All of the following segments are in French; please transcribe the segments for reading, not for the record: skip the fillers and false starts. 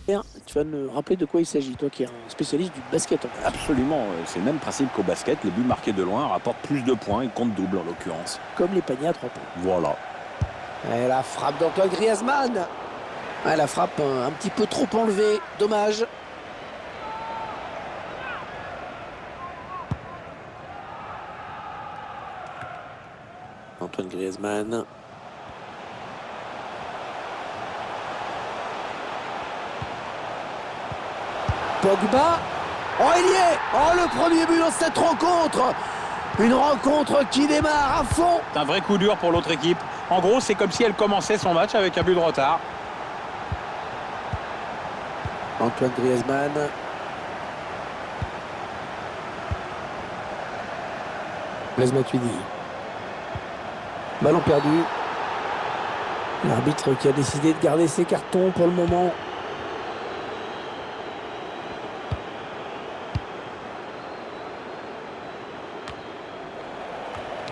Tu vas me rappeler de quoi il s'agit, toi qui es un spécialiste du basket en fait. Absolument, c'est le même principe qu'au basket. Les buts marqués de loin rapportent plus de points et comptent double en l'occurrence. Comme les paniers à 3 points. Voilà. Et la frappe d'Antoine Griezmann. Ouais, la frappe un petit peu trop enlevée. Dommage. Antoine Griezmann. Pogba. Oh, il y est. Oh, le premier but dans cette rencontre. Une rencontre qui démarre à fond. C'est un vrai coup dur pour l'autre équipe. En gros, c'est comme si elle commençait son match avec un but de retard. Antoine Griezmann. Blaise Matuidi. Ballon perdu. L'arbitre qui a décidé de garder ses cartons pour le moment.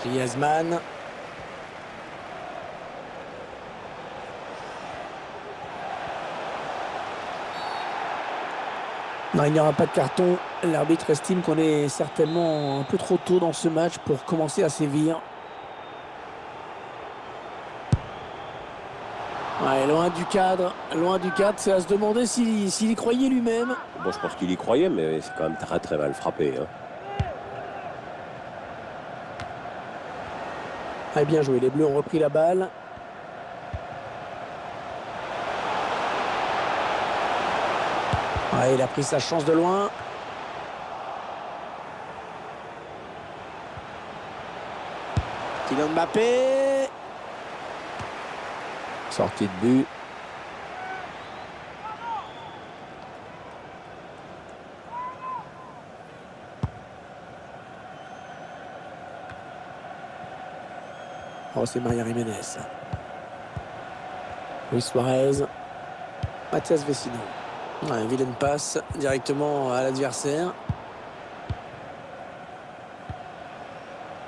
Griezmann. Non, il n'y aura pas de carton. L'arbitre estime qu'on est certainement un peu trop tôt dans ce match pour commencer à sévir. Ouais, loin du cadre, c'est à se demander s'il y croyait lui-même. Bon, je pense qu'il y croyait, mais c'est quand même très très mal frappé. Hein. Ah, bien joué, les Bleus ont repris la balle. Ouais, il a pris sa chance de loin. Kylian Mbappé. Sortie de but. Oh, c'est Maria Jiménez. Luis Suarez. Mathias Vecino. Ouais, vilaine passe directement à l'adversaire.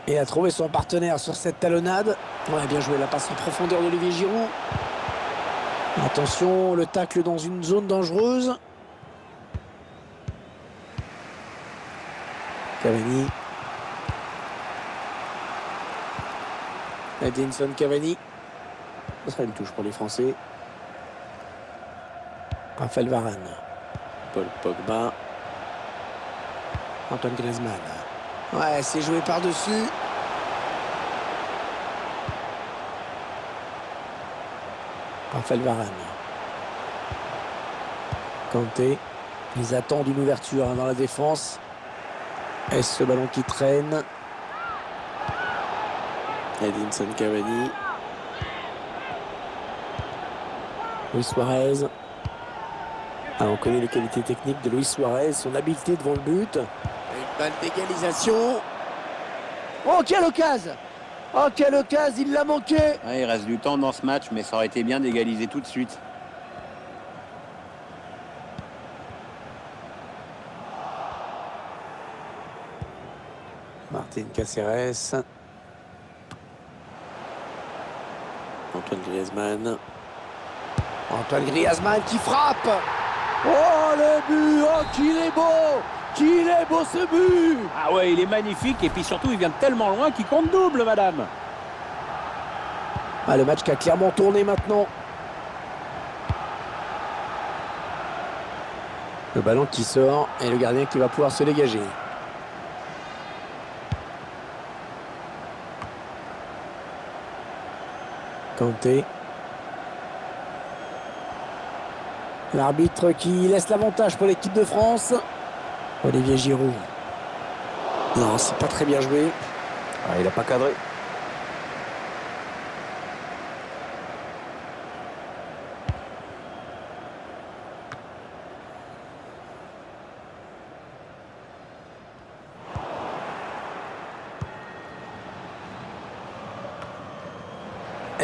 Et a trouvé son partenaire sur cette talonnade. Ouais, bien joué la passe en profondeur d'Olivier Giroud. Attention, le tacle dans une zone dangereuse. Cavani. Edinson Cavani. Ce sera une touche pour les Français. Raphaël Varane. Paul Pogba. Antoine Griezmann. Ouais, c'est joué par-dessus. Raphaël Varane. Kanté. Ils attendent une ouverture dans la défense. Est-ce ce ballon qui traîne? Edinson Cavani. Luis Suarez. Ah, on connaît les qualités techniques de Luis Suarez, son habileté devant le but. Une balle d'égalisation. Oh, quelle occasion! Oh, quelle occasion, il l'a manqué! Ouais, il reste du temps dans ce match, mais ça aurait été bien d'égaliser tout de suite. Martin Caceres. Antoine Griezmann. Antoine Griezmann qui frappe! Oh, le but! Oh, qu'il est beau! Qu'il est beau ce but! Ah ouais, il est magnifique et puis surtout, il vient de tellement loin qu'il compte double, madame. Ah, le match qui a clairement tourné maintenant. Le ballon qui sort et le gardien qui va pouvoir se dégager. Kanté. L'arbitre qui laisse l'avantage pour l'équipe de France. Olivier Giroud. Non, c'est pas très bien joué. Ah, il n'a pas cadré.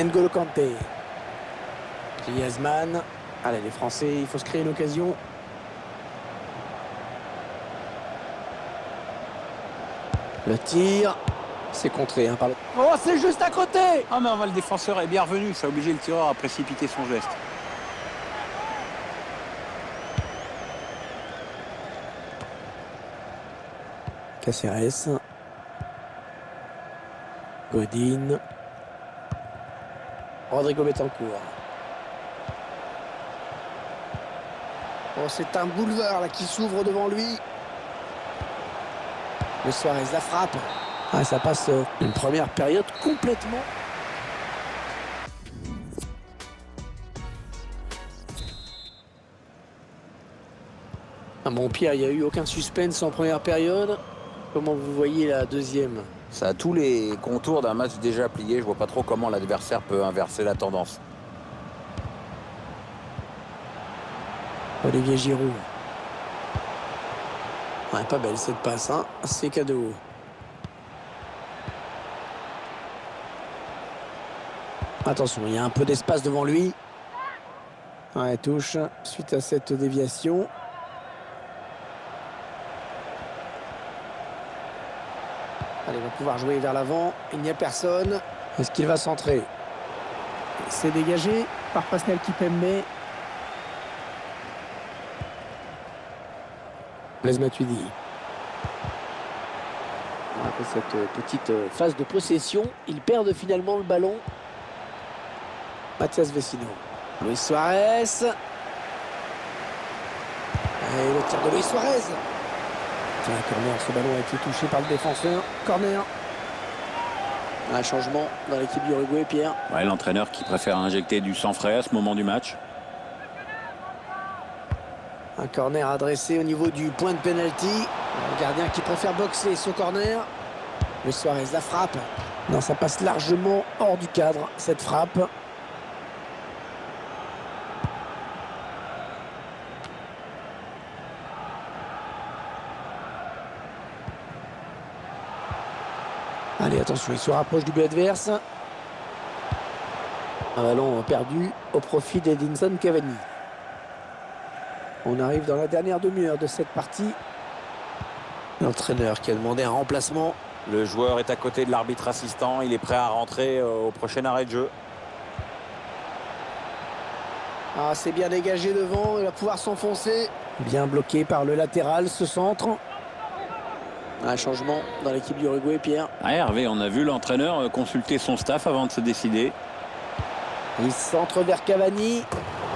N'Golo Kanté. Griezmann. Allez, les Français, il faut se créer une occasion. Le tir. C'est contré par le... Oh, c'est juste à côté! Ah mais le défenseur est bien revenu, ça a obligé le tireur à précipiter son geste. Caceres. Godin. Rodrigo Betancourt. Oh, c'est un boulevard là qui s'ouvre devant lui. Luis Suarez la frappe. Ah, ça passe une première période complètement. Ah bon Pierre, il n'y a eu aucun suspense en première période. Comment vous voyez la deuxième? Ça a tous les contours d'un match déjà plié. Je vois pas trop comment l'adversaire peut inverser la tendance. Olivier Giroud. Ouais, pas belle cette passe, hein. C'est cadeau. Attention, il y a un peu d'espace devant lui. Ouais, touche suite à cette déviation. Allez, il va pouvoir jouer vers l'avant. Il n'y a personne. Est-ce qu'il va centrer? C'est dégagé par Pascal Kimpembe. Blaise Matuidi. Après cette petite phase de possession, ils perdent finalement le ballon. Mathias Vecino. Luis Suarez. Et le tir de Luis Suarez. Tiens, corner, ce ballon a été touché par le défenseur. Corner. Un changement dans l'équipe d'Uruguay, Pierre. Ouais, l'entraîneur qui préfère injecter du sang frais à ce moment du match. Un corner adressé au niveau du point de pénalty. Le gardien qui préfère boxer ce corner. Luis Suarez la frappe. Non, ça passe largement hors du cadre, cette frappe. Allez, attention, il se rapproche du but adverse. Un ballon perdu au profit d'Edinson Cavani. On arrive dans la dernière demi-heure de cette partie. L'entraîneur qui a demandé un remplacement. Le joueur est à côté de l'arbitre assistant. Il est prêt à rentrer au prochain arrêt de jeu. Ah, c'est bien dégagé devant. Il va pouvoir s'enfoncer. Bien bloqué par le latéral, ce centre. Un changement dans l'équipe d'Uruguay, Pierre. Ah, Hervé, on a vu l'entraîneur consulter son staff avant de se décider. Il centre vers Cavani.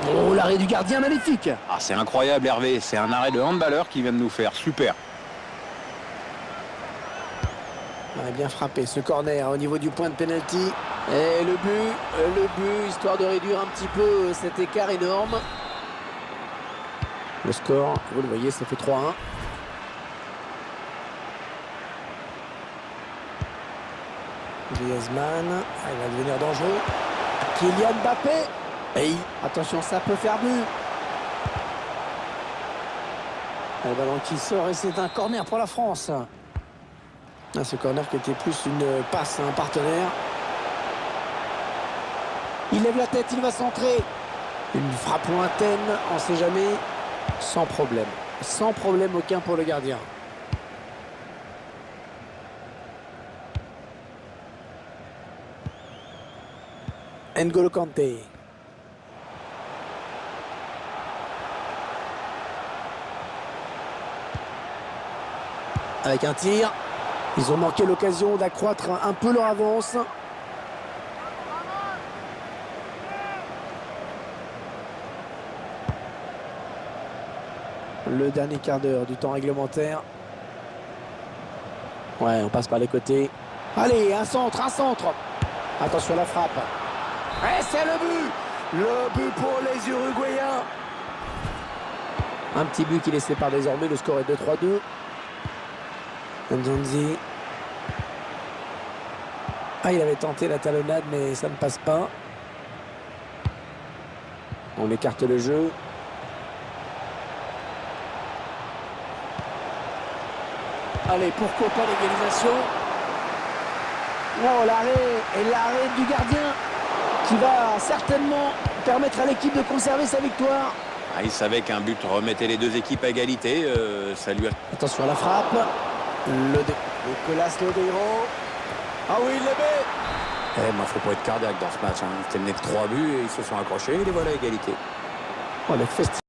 Oh, l'arrêt du gardien magnifique. Ah, c'est incroyable, Hervé. C'est un arrêt de handballeur qu'il vient de nous faire. Super. Il a bien frappé ce corner au niveau du point de pénalty. Et le but, histoire de réduire un petit peu cet écart énorme. Le score, vous le voyez, ça fait 3-1. Griezmann, il va devenir dangereux. Kylian Mbappé. Et attention, ça peut faire but. Le ballon qui sort et c'est un corner pour la France. Ah, ce corner qui était plus une passe à un partenaire. Il lève la tête, il va centrer. Une frappe lointaine, on ne sait jamais. Sans problème. Sans problème aucun pour le gardien. N'Golo Kanté. Avec un tir. Ils ont manqué l'occasion d'accroître un peu leur avance. Le dernier quart d'heure du temps réglementaire. Ouais, on passe par les côtés. Allez, un centre, un centre. Attention à la frappe. Et c'est le but. Le but pour les Uruguayens. Un petit but qui les sépare désormais. Le score est de 3-2. Nzonzi. Ah, il avait tenté la talonnade, mais ça ne passe pas. On écarte le jeu. Allez, pourquoi pas l'égalisation. Oh, l'arrêt et l'arrêt du gardien qui va certainement permettre à l'équipe de conserver sa victoire. Ah, il savait qu'un but remettait les deux équipes à égalité. Ça lui a... Attention à la frappe. Nicolas Lodeiro. Ah oui, il le met. faut pas être cardiaque dans ce match. Hein. C'était mené de 3 buts et ils se sont accrochés et les voilà à égalité. Oh, le festival.